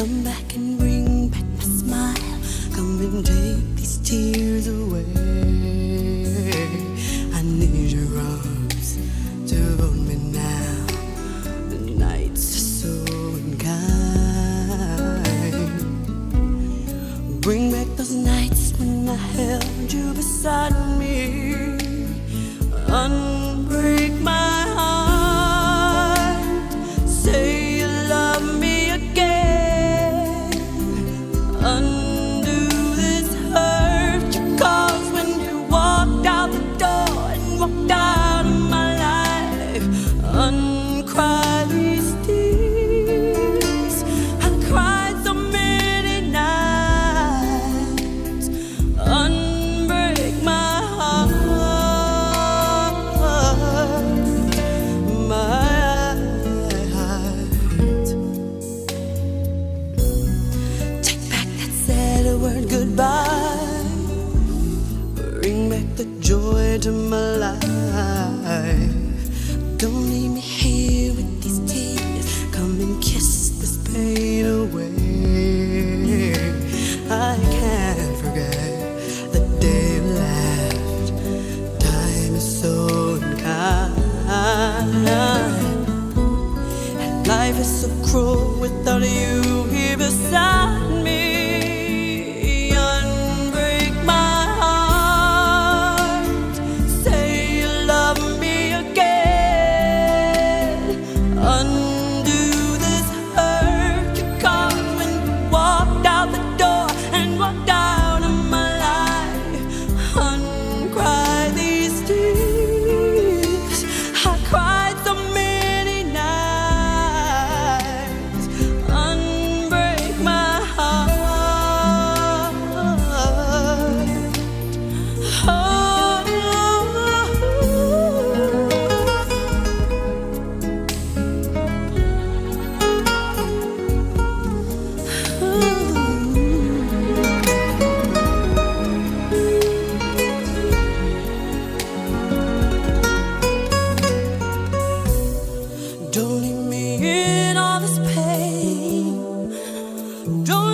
Come back and bring back my smile. Come and take these tears away. I need your arms to hold me now. The nights are so unkind. Bring back those nights when I held you beside me. Unbreak my heart. Say you love me again. Undo this hurt you caused when you walked out the door and walked out of my life. Uncry these tears. I cried so many nights. Unbreak my heart. Word goodbye. Bring back the joy to my life. Don't leave me here with these tears. Come and kiss this pain away. I can't forget the day you left. Time is so unkind, and life is so cruel without you here beside me. Don't leave me in all this pain. Don't